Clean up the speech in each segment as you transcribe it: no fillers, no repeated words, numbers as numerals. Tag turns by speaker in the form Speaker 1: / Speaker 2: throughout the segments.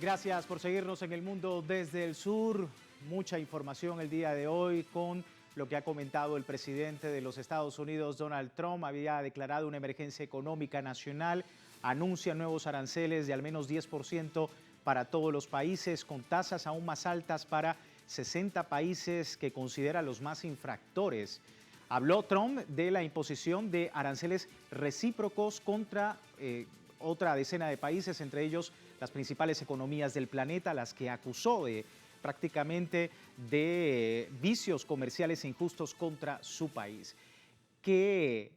Speaker 1: Gracias por seguirnos en El Mundo desde el Sur. Mucha información el día de hoy con lo que ha comentado el presidente de los Estados Unidos, Donald Trump. Había declarado una emergencia económica nacional, anuncia nuevos aranceles de al menos 10% para todos los países, con tasas aún más altas para 60 países que considera los más infractores. Habló Trump de la imposición de aranceles recíprocos contra otra decena de países, entre ellos las principales economías del planeta, las que acusó de prácticamente de vicios comerciales injustos contra su país. Que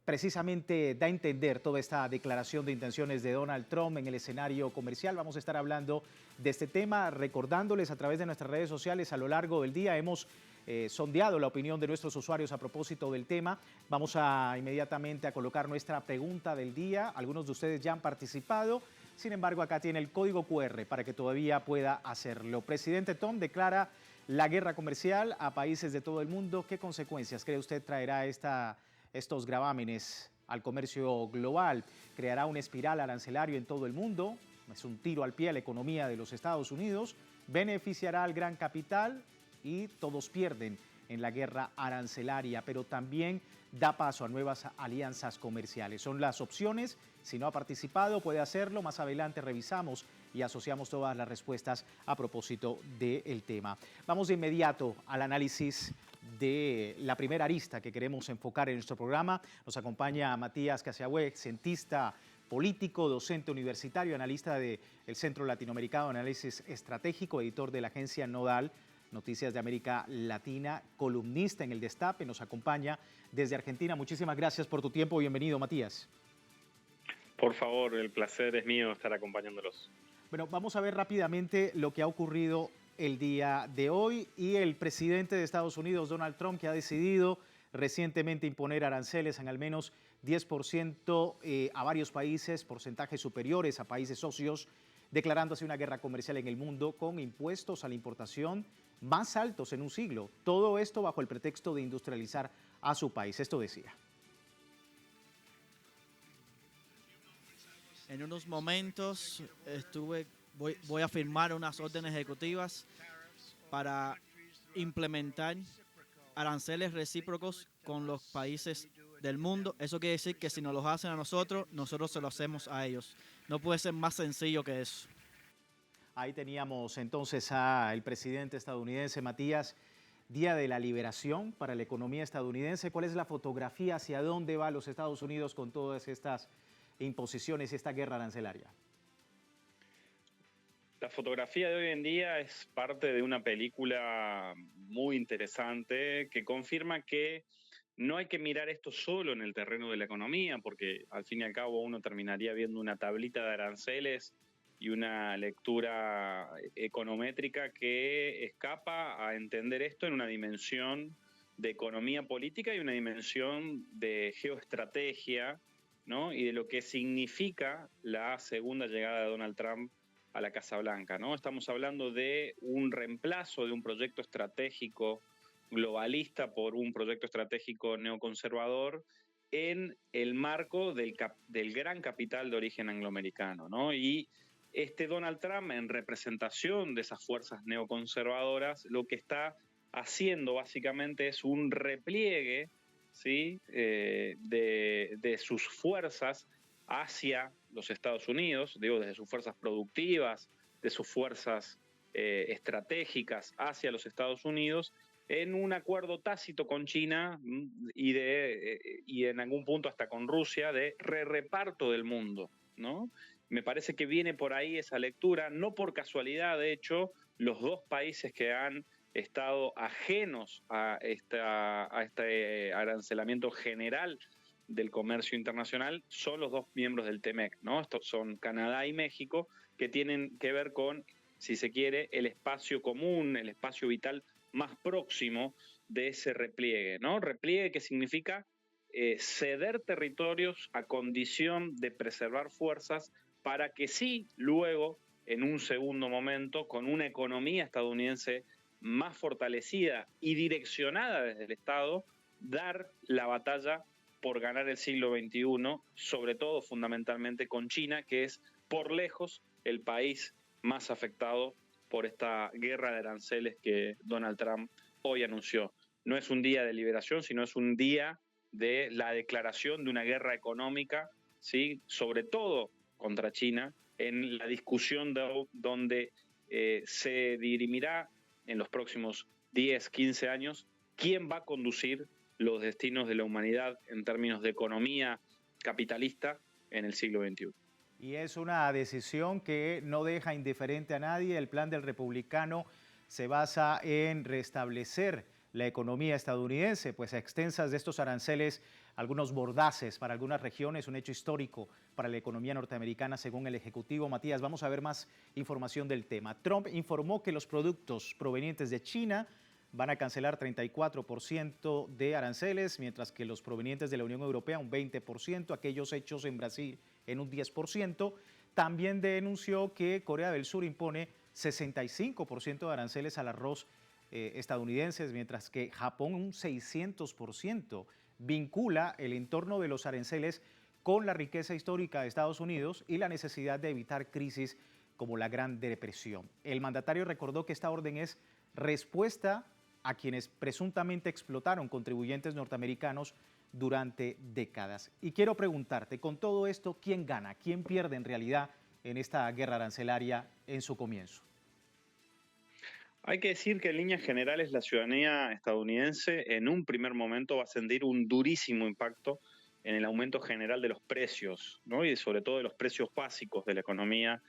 Speaker 1: precisamente da a entender toda esta declaración de intenciones de Donald Trump en el escenario comercial. Vamos a estar hablando de este tema, recordándoles a través de nuestras redes sociales a lo largo del día. Hemos sondeado la opinión de nuestros usuarios a propósito del tema. Vamos inmediatamente a colocar nuestra pregunta del día. Algunos de ustedes ya han participado. Sin embargo, acá tiene el código QR para que todavía pueda hacerlo. Presidente Trump declara la guerra comercial a países de todo el mundo. ¿Qué consecuencias cree usted traerá estos gravámenes al comercio global? ¿Creará una espiral arancelario en todo el mundo? ¿Es un tiro al pie a la economía de los Estados Unidos? ¿Beneficiará al gran capital? Y todos pierden en la guerra arancelaria, pero también da paso a nuevas alianzas comerciales. Son las opciones. Si no ha participado, puede hacerlo. Más adelante revisamos y asociamos todas las respuestas a propósito del tema. Vamos de inmediato al análisis de la primera arista que queremos enfocar en nuestro programa. Nos acompaña Matías Casiagüe, cientista político, docente universitario, analista del Centro Latinoamericano de Análisis Estratégico, editor de la agencia Nodal, Noticias de América Latina, columnista en El Destape, nos acompaña desde Argentina. Muchísimas gracias por tu tiempo. Bienvenido, Matías.
Speaker 2: Por favor, el placer es mío estar acompañándolos.
Speaker 1: Bueno, vamos a ver rápidamente lo que ha ocurrido el día de hoy y el presidente de Estados Unidos, Donald Trump, que ha decidido recientemente imponer aranceles en al menos 10% a varios países, porcentajes superiores a países socios, declarándose una guerra comercial en el mundo con impuestos a la importación más altos en un siglo. Todo esto bajo el pretexto de industrializar a su país. Esto decía.
Speaker 3: En unos momentos voy a firmar unas órdenes ejecutivas para implementar aranceles recíprocos con los países del mundo. Eso quiere decir que si nos los hacen a nosotros, nosotros se lo hacemos a ellos. No puede ser más sencillo que eso.
Speaker 1: Ahí teníamos entonces al presidente estadounidense, Matías. Día de la liberación para la economía estadounidense. ¿Cuál es la fotografía? ¿Hacia dónde va los Estados Unidos con todas estas imposiciones y esta guerra arancelaria?
Speaker 2: La fotografía de hoy en día es parte de una película muy interesante que confirma que no hay que mirar esto solo en el terreno de la economía, porque al fin y al cabo uno terminaría viendo una tablita de aranceles y una lectura econométrica que escapa a entender esto en una dimensión de economía política y una dimensión de geoestrategia, ¿no? Y de lo que significa la segunda llegada de Donald Trump a la Casa Blanca, ¿no? Estamos hablando de un reemplazo de un proyecto estratégico globalista por un proyecto estratégico neoconservador en el marco del gran capital de origen angloamericano, ¿no? Y Donald Trump, en representación de esas fuerzas neoconservadoras, lo que está haciendo básicamente es un repliegue, ¿sí? de sus fuerzas hacia los Estados Unidos, digo, desde sus fuerzas productivas, de sus fuerzas estratégicas hacia los Estados Unidos, en un acuerdo tácito con China y en algún punto hasta con Rusia de reparto del mundo, ¿no? Me parece que viene por ahí esa lectura, no por casualidad, de hecho, los dos países que han estado ajenos a este arancelamiento general del comercio internacional son los dos miembros del TEMEC, ¿no? Estos son Canadá y México, que tienen que ver con, si se quiere, el espacio común, el espacio vital más próximo de ese repliegue, ¿no? Repliegue que significa ceder territorios a condición de preservar fuerzas para que sí, luego, en un segundo momento, con una economía estadounidense más fortalecida y direccionada desde el Estado, dar la batalla por ganar el siglo XXI, sobre todo fundamentalmente con China, que es por lejos el país más afectados por esta guerra de aranceles que Donald Trump hoy anunció. No es un día de liberación, sino es un día de la declaración de una guerra económica, ¿sí? Sobre todo contra China, en la discusión donde se dirimirá en los próximos 10, 15 años quién va a conducir los destinos de la humanidad en términos de economía capitalista en el siglo XXI.
Speaker 1: Y es una decisión que no deja indiferente a nadie. El plan del republicano se basa en restablecer la economía estadounidense, pues a extensas de estos aranceles, algunos bordaces para algunas regiones, un hecho histórico para la economía norteamericana, según el Ejecutivo. Matías, vamos a ver más información del tema. Trump informó que los productos provenientes de China van a cancelar 34% de aranceles, mientras que los provenientes de la Unión Europea un 20%, aquellos hechos en Brasil en un 10%. También denunció que Corea del Sur impone 65% de aranceles al arroz estadounidenses, mientras que Japón un 600%. Vincula el entorno de los aranceles con la riqueza histórica de Estados Unidos y la necesidad de evitar crisis como la Gran Depresión. El mandatario recordó que esta orden es respuesta a quienes presuntamente explotaron contribuyentes norteamericanos durante décadas. Y quiero preguntarte, con todo esto, ¿quién gana? ¿Quién pierde en realidad en esta guerra arancelaria en su comienzo?
Speaker 2: Hay que decir que en líneas generales la ciudadanía estadounidense en un primer momento va a sentir un durísimo impacto en el aumento general de los precios, ¿no? Y sobre todo de los precios básicos de la economía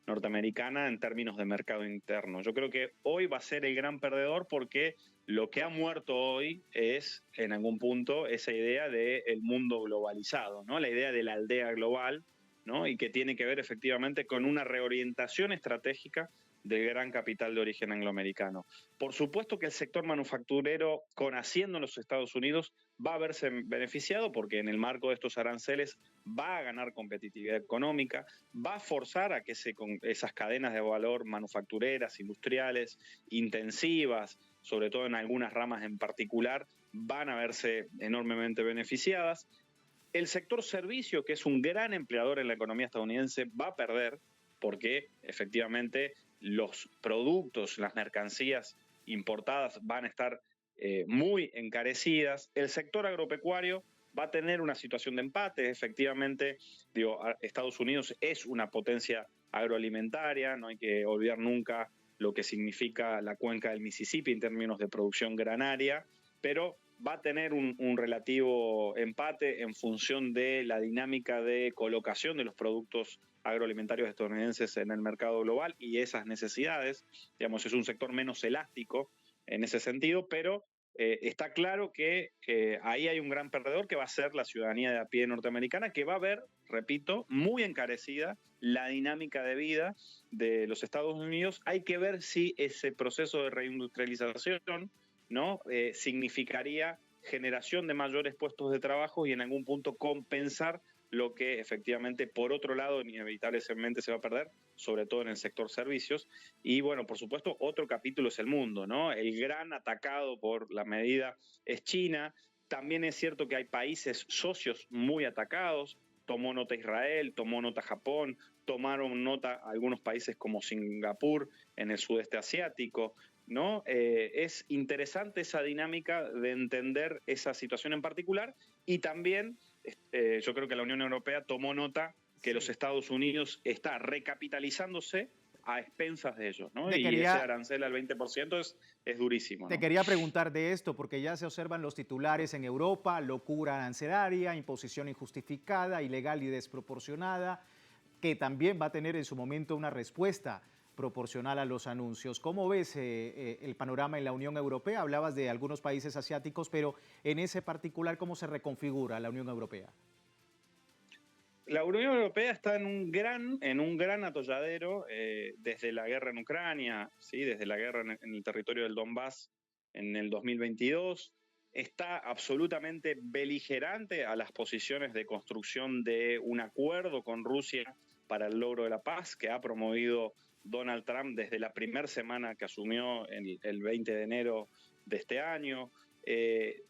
Speaker 2: norteamericana en términos de mercado interno. Yo creo que hoy va a ser el gran perdedor porque lo que ha muerto hoy es, en algún punto, esa idea del mundo globalizado, ¿no? La idea de la aldea global, ¿no? Y que tiene que ver efectivamente con una reorientación estratégica del gran capital de origen angloamericano. Por supuesto que el sector manufacturero, con asiento en los Estados Unidos, va a verse beneficiado porque en el marco de estos aranceles va a ganar competitividad económica, va a forzar a que esas cadenas de valor manufactureras, industriales, intensivas, sobre todo en algunas ramas en particular, van a verse enormemente beneficiadas. El sector servicio, que es un gran empleador en la economía estadounidense, va a perder porque efectivamente los productos, las mercancías importadas van a estar muy encarecidas. El sector agropecuario va a tener una situación de empate. Efectivamente, Estados Unidos es una potencia agroalimentaria, no hay que olvidar nunca lo que significa la cuenca del Mississippi en términos de producción granaria, pero va a tener un relativo empate en función de la dinámica de colocación de los productos agroalimentarios estadounidenses en el mercado global y esas necesidades. Digamos, es un sector menos elástico en ese sentido, pero está claro que ahí hay un gran perdedor que va a ser la ciudadanía de a pie norteamericana, que va a ver, repito, muy encarecida la dinámica de vida de los Estados Unidos. Hay que ver si ese proceso de reindustrialización, ¿no? Significaría generación de mayores puestos de trabajo y en algún punto compensar lo que efectivamente por otro lado inevitablemente se va a perder, sobre todo en el sector servicios. Y bueno, por supuesto, otro capítulo es el mundo, ¿no? El gran atacado por la medida es China. También es cierto que hay países socios muy atacados. Tomó nota Israel, tomó nota Japón, tomaron nota algunos países como Singapur en el sudeste asiático, ¿no? Es interesante esa dinámica de entender esa situación en particular y también yo creo que la Unión Europea tomó nota que los Estados Unidos está recapitalizándose a expensas de ellos, ¿no? Y ese arancel al 20% es durísimo, ¿no?
Speaker 1: Te quería preguntar de esto, porque ya se observan los titulares en Europa: locura arancelaria, imposición injustificada, ilegal y desproporcionada, que también va a tener en su momento una respuesta proporcional a los anuncios. ¿Cómo ves el panorama en la Unión Europea? Hablabas de algunos países asiáticos, pero en ese particular, ¿cómo se reconfigura la Unión Europea?
Speaker 2: La Unión Europea está en un gran atolladero desde la guerra en Ucrania, ¿sí? Desde la guerra en el territorio del Donbass en el 2022. Está absolutamente beligerante a las posiciones de construcción de un acuerdo con Rusia para el logro de la paz que ha promovido Donald Trump desde la primera semana que asumió el 20 de enero de este año.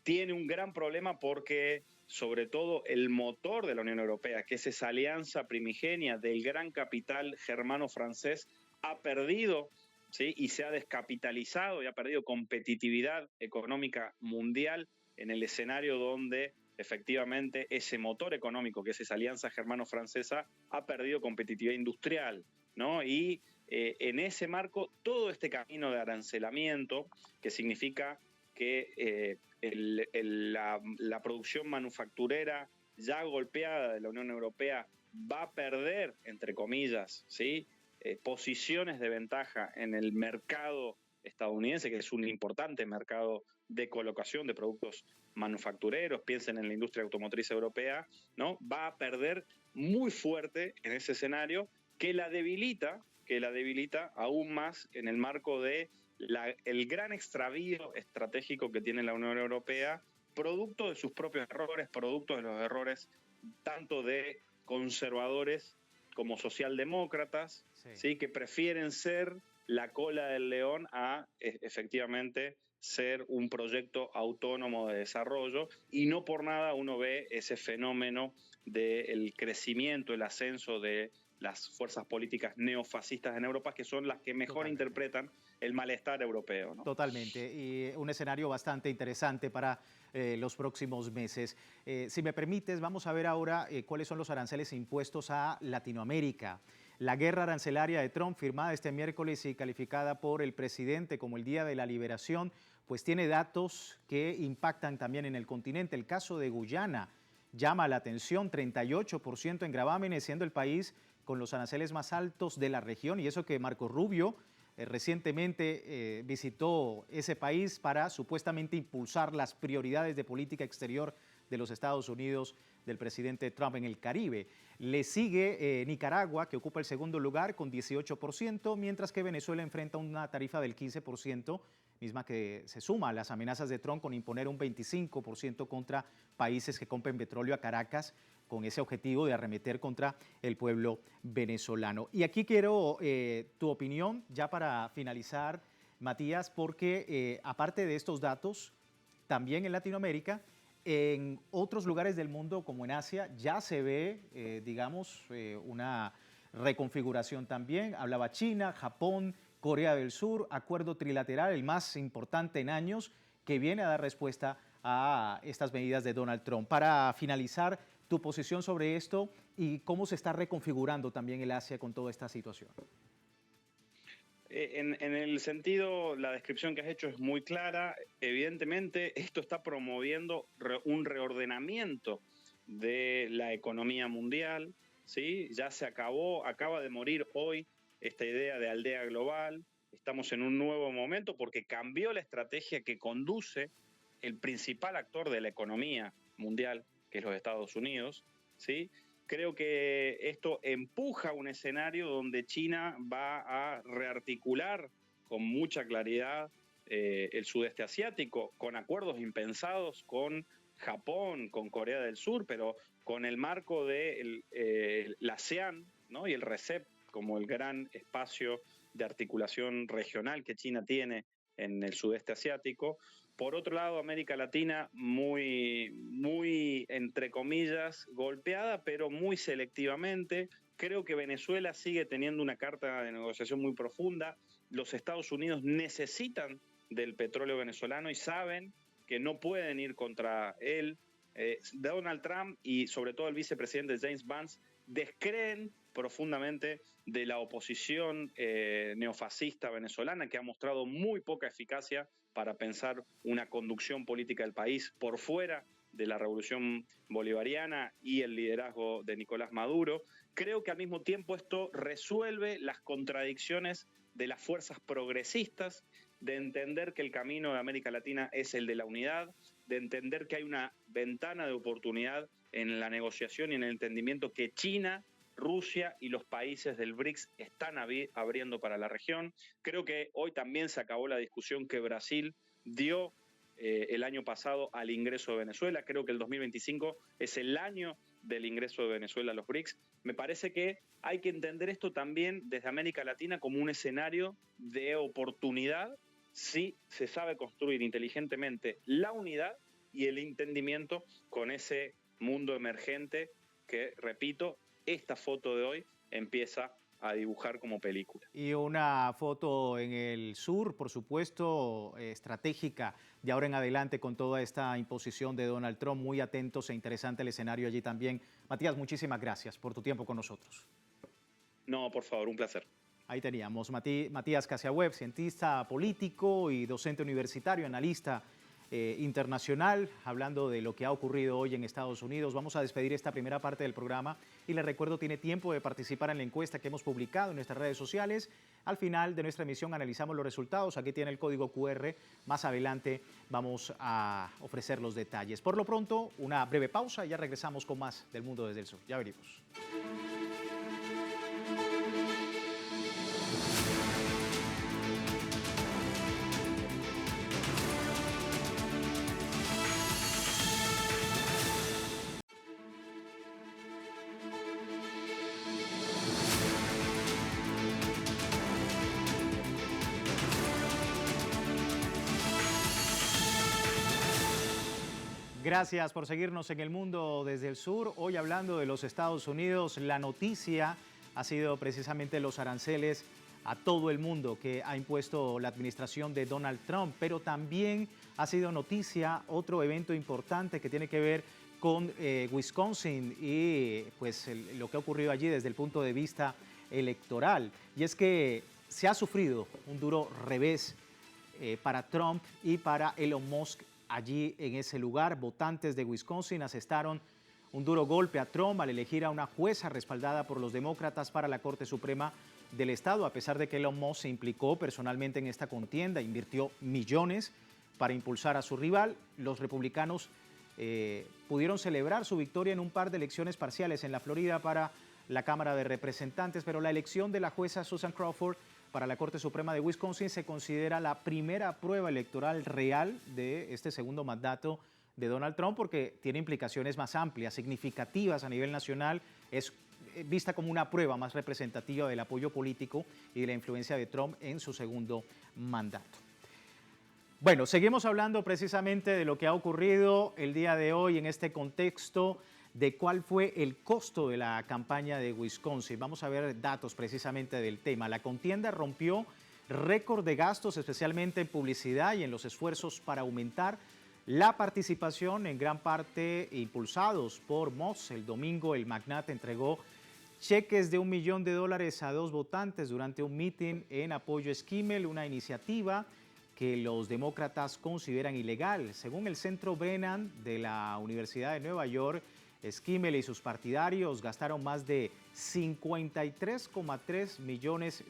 Speaker 2: Tiene un gran problema porque sobre todo el motor de la Unión Europea, que es esa alianza primigenia del gran capital germano-francés, ha perdido, ¿sí? Y se ha descapitalizado y ha perdido competitividad económica mundial en el escenario donde efectivamente ese motor económico, que es esa alianza germano-francesa, ha perdido competitividad industrial, ¿no? Y en ese marco, todo este camino de arancelamiento, que significa que la producción manufacturera ya golpeada de la Unión Europea va a perder, entre comillas, ¿sí? Posiciones de ventaja en el mercado estadounidense, que es un importante mercado de colocación de productos manufactureros, piensen en la industria automotriz europea, ¿no? Va a perder muy fuerte en ese escenario que la debilita aún más en el marco de el gran extravío estratégico que tiene la Unión Europea, producto de sus propios errores, producto de los errores tanto de conservadores como socialdemócratas, ¿sí? Que prefieren ser la cola del león a efectivamente ser un proyecto autónomo de desarrollo, y no por nada uno ve ese fenómeno del crecimiento, el ascenso de las fuerzas políticas neofascistas en Europa, que son las que mejor interpretan el malestar europeo, ¿no?
Speaker 1: Totalmente, y un escenario bastante interesante para los próximos meses. Si me permites, vamos a ver ahora cuáles son los aranceles impuestos a Latinoamérica. La guerra arancelaria de Trump, firmada este miércoles y calificada por el presidente como el Día de la Liberación, pues tiene datos que impactan también en el continente. El caso de Guyana llama la atención, 38% en gravámenes, siendo el país con los aranceles más altos de la región, y eso que Marco Rubio recientemente visitó ese país para supuestamente impulsar las prioridades de política exterior de los Estados Unidos del presidente Trump en el Caribe. Le sigue Nicaragua, que ocupa el segundo lugar con 18%, mientras que Venezuela enfrenta una tarifa del 15%, misma que se suma a las amenazas de Trump con imponer un 25% contra países que compren petróleo a Caracas, con ese objetivo de arremeter contra el pueblo venezolano. Y aquí quiero tu opinión, ya para finalizar, Matías, porque aparte de estos datos, también en Latinoamérica, en otros lugares del mundo, como en Asia, ya se ve, una reconfiguración también. Hablaba China, Japón, Corea del Sur, acuerdo trilateral, el más importante en años, que viene a dar respuesta a estas medidas de Donald Trump. Para finalizar, tu posición sobre esto y cómo se está reconfigurando también el Asia con toda esta situación.
Speaker 2: En el sentido, la descripción que has hecho es muy clara. Evidentemente, esto está promoviendo un reordenamiento de la economía mundial, ¿sí? Ya se acaba de morir hoy esta idea de aldea global. Estamos en un nuevo momento porque cambió la estrategia que conduce el principal actor de la economía mundial, que es los Estados Unidos, ¿sí? Creo que esto empuja un escenario donde China va a rearticular con mucha claridad el sudeste asiático, con acuerdos impensados con Japón, con Corea del Sur, pero con el marco de la ASEAN, ¿no? Y el RCEP como el gran espacio de articulación regional que China tiene en el sudeste asiático. Por otro lado, América Latina muy, entre comillas, golpeada, pero muy selectivamente. Creo que Venezuela sigue teniendo una carta de negociación muy profunda. Los Estados Unidos necesitan del petróleo venezolano y saben que no pueden ir contra él. Donald Trump y sobre todo el vicepresidente James Vance descreen profundamente de la oposición neofascista venezolana, que ha mostrado muy poca eficacia para pensar una conducción política del país por fuera de la revolución bolivariana y el liderazgo de Nicolás Maduro. Creo que al mismo tiempo esto resuelve las contradicciones de las fuerzas progresistas, de entender que el camino de América Latina es el de la unidad, de entender que hay una ventana de oportunidad en la negociación y en el entendimiento que China, Rusia y los países del BRICS están abriendo para la región. Creo que hoy también se acabó la discusión que Brasil dio el año pasado al ingreso de Venezuela. Creo que el 2025 es el año del ingreso de Venezuela a los BRICS. Me parece que hay que entender esto también desde América Latina como un escenario de oportunidad si se sabe construir inteligentemente la unidad y el entendimiento con ese mundo emergente que, repito, esta foto de hoy empieza a dibujar como película.
Speaker 1: Y una foto en el sur, por supuesto, estratégica de ahora en adelante con toda esta imposición de Donald Trump. Muy atentos e interesante el escenario allí también. Matías, muchísimas gracias por tu tiempo con nosotros.
Speaker 2: No, por favor, un placer.
Speaker 1: Ahí teníamos Matías Casiaweb, cientista político y docente universitario, analista internacional, hablando de lo que ha ocurrido hoy en Estados Unidos. Vamos a despedir esta primera parte del programa y les recuerdo, tiene tiempo de participar en la encuesta que hemos publicado en nuestras redes sociales. Al final de nuestra emisión analizamos los resultados. Aquí tiene el código QR. Más adelante vamos a ofrecer los detalles. Por lo pronto, una breve pausa y ya regresamos con más del mundo desde el sur. Ya venimos. Gracias por seguirnos en El Mundo desde el Sur. Hoy hablando de los Estados Unidos, la noticia ha sido precisamente los aranceles a todo el mundo que ha impuesto la administración de Donald Trump, pero también ha sido noticia otro evento importante que tiene que ver con Wisconsin y pues lo que ha ocurrido allí desde el punto de vista electoral. Y es que se ha sufrido un duro revés para Trump y para Elon Musk. Allí en ese lugar, votantes de Wisconsin asestaron un duro golpe a Trump al elegir a una jueza respaldada por los demócratas para la Corte Suprema del Estado, a pesar de que Elon Musk se implicó personalmente en esta contienda, invirtió millones para impulsar a su rival. Los republicanos pudieron celebrar su victoria en un par de elecciones parciales en la Florida para la Cámara de Representantes, pero la elección de la jueza Susan Crawford para la Corte Suprema de Wisconsin se considera la primera prueba electoral real de este segundo mandato de Donald Trump, porque tiene implicaciones más amplias, significativas a nivel nacional. Es vista como una prueba más representativa del apoyo político y de la influencia de Trump en su segundo mandato. Bueno, seguimos hablando precisamente de lo que ha ocurrido el día de hoy en este contexto de cuál fue el costo de la campaña de Wisconsin. Vamos a ver datos precisamente del tema. La contienda rompió récord de gastos, especialmente en publicidad y en los esfuerzos para aumentar la participación, en gran parte impulsados por Musk. El domingo el magnate entregó cheques de $1 millón a 2 votantes durante un meeting en apoyo a Skimmel, una iniciativa que los demócratas consideran ilegal. Según el Centro Brennan de la Universidad de Nueva York, Skimmel y sus partidarios gastaron más de $53,3 millones,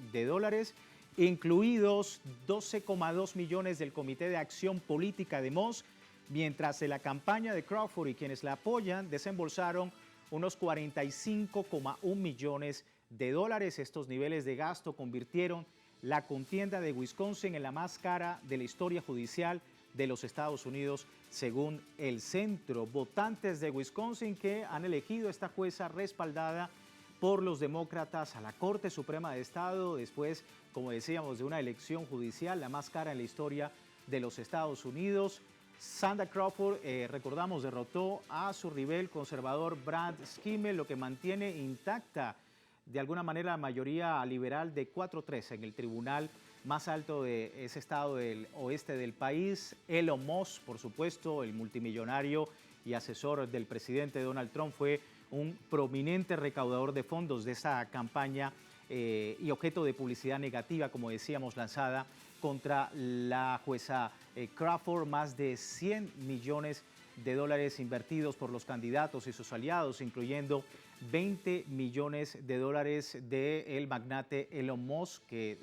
Speaker 1: incluidos 12,2 millones del Comité de Acción Política de Musk, mientras en la campaña de Crawford y quienes la apoyan desembolsaron unos $45,1 millones. Estos niveles de gasto convirtieron la contienda de Wisconsin en la más cara de la historia judicial de los Estados Unidos, según el centro. Votantes de Wisconsin que han elegido esta jueza respaldada por los demócratas a la Corte Suprema de Estado, después, como decíamos, de una elección judicial, la más cara en la historia de los Estados Unidos. Sandra Crawford, recordamos, derrotó a su rival conservador Brad Skimmel, lo que mantiene intacta de alguna manera la mayoría liberal de 4-3 en el tribunal más alto de ese estado del oeste del país. Elon Musk, por supuesto, el multimillonario y asesor del presidente Donald Trump, fue un prominente recaudador de fondos de esa campaña y objeto de publicidad negativa, como decíamos, lanzada contra la jueza Crawford. Más de $100 millones invertidos por los candidatos y sus aliados, incluyendo $20 millones del magnate Elon Musk, que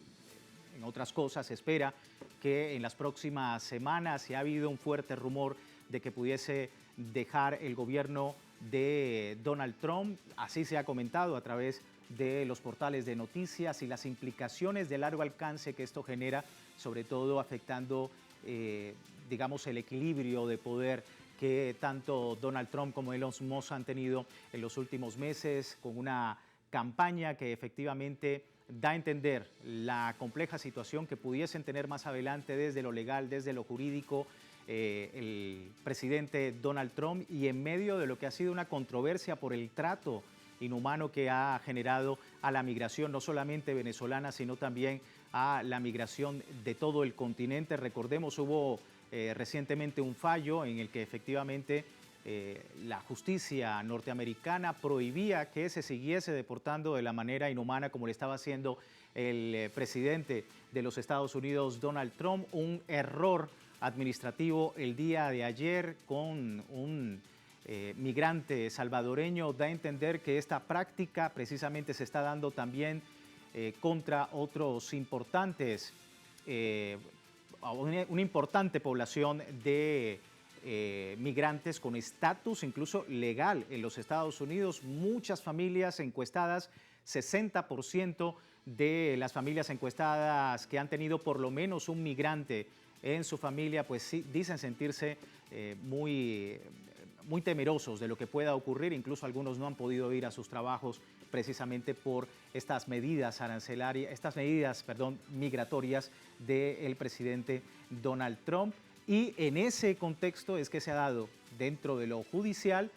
Speaker 1: en otras cosas se espera que en las próximas semanas, si ha habido un fuerte rumor de que pudiese dejar el gobierno de Donald Trump. Así se ha comentado a través de los portales de noticias y las implicaciones de largo alcance que esto genera, sobre todo afectando, digamos, el equilibrio de poder que tanto Donald Trump como Elon Musk han tenido en los últimos meses, con una campaña que efectivamente da a entender la compleja situación que pudiesen tener más adelante desde lo legal, desde lo jurídico, el presidente Donald Trump, y en medio de lo que ha sido una controversia por el trato inhumano que ha generado a la migración, no solamente venezolana, sino también a la migración de todo el continente. Recordemos, hubo recientemente un fallo en el que efectivamente la justicia norteamericana prohibía que se siguiese deportando de la manera inhumana como le estaba haciendo el presidente de los Estados Unidos, Donald Trump. Un error administrativo el día de ayer con un migrante salvadoreño da a entender que esta práctica precisamente se está dando también contra otros importantes, una importante población de migrantes con estatus incluso legal en los Estados Unidos. Muchas familias encuestadas, 60% de las familias encuestadas que han tenido por lo menos un migrante en su familia, pues sí, dicen sentirse muy temerosos de lo que pueda ocurrir. Incluso algunos no han podido ir a sus trabajos precisamente por estas medidas arancelarias, migratorias del presidente Donald Trump. Y en ese contexto es que se ha dado dentro de lo judicial,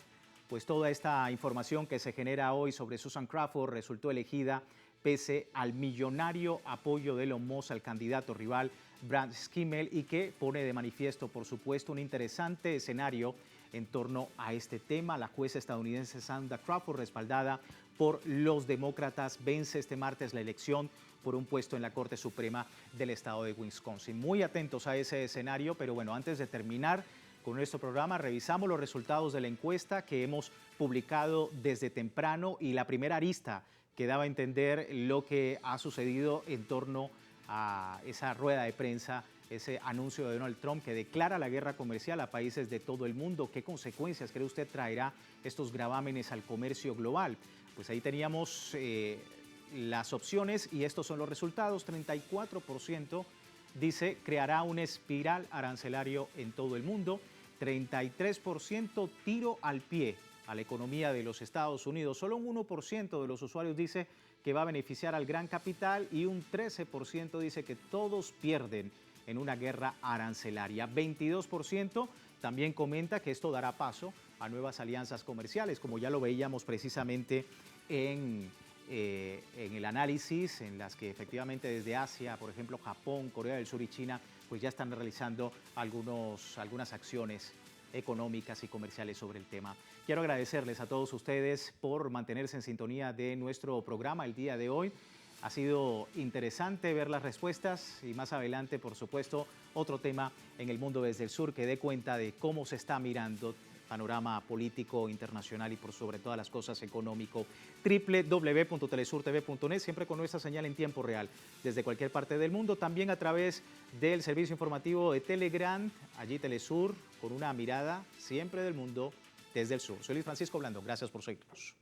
Speaker 1: pues toda esta información que se genera hoy sobre Susan Crawford resultó elegida pese al millonario apoyo de Elon Musk al candidato rival Brad Schimmel, y que pone de manifiesto, por supuesto, un interesante escenario en torno a este tema. La jueza estadounidense Sandra Crawford, respaldada por los demócratas, vence este martes la elección por un puesto en la Corte Suprema del estado de Wisconsin. Muy atentos a ese escenario, pero bueno, antes de terminar con nuestro programa, revisamos los resultados de la encuesta que hemos publicado desde temprano, y la primera arista que daba a entender lo que ha sucedido en torno a esa rueda de prensa, ese anuncio de Donald Trump que declara la guerra comercial a países de todo el mundo. ¿Qué consecuencias cree usted traerá estos gravámenes al comercio global? Pues ahí teníamos las opciones y estos son los resultados. 34% dice creará una espiral arancelario en todo el mundo. 33% tiro al pie a la economía de los Estados Unidos. Solo un 1% de los usuarios dice que va a beneficiar al gran capital y un 13% dice que todos pierden en una guerra arancelaria. 22% también comenta que esto dará paso a nuevas alianzas comerciales, como ya lo veíamos precisamente en el análisis, en las que efectivamente desde Asia, por ejemplo Japón, Corea del Sur y China, pues ya están realizando algunas acciones económicas y comerciales sobre el tema. Quiero agradecerles a todos ustedes por mantenerse en sintonía de nuestro programa el día de hoy. Ha sido interesante ver las respuestas y más adelante, por supuesto, otro tema en el mundo desde el sur que dé cuenta de cómo se está mirando panorama político internacional y por sobre todas las cosas económico. www.telesurtv.net, siempre con nuestra señal en tiempo real desde cualquier parte del mundo, también a través del servicio informativo de Telegram, allí Telesur, con una mirada siempre del mundo desde el sur. Soy Luis Francisco Blandón, gracias por seguirnos.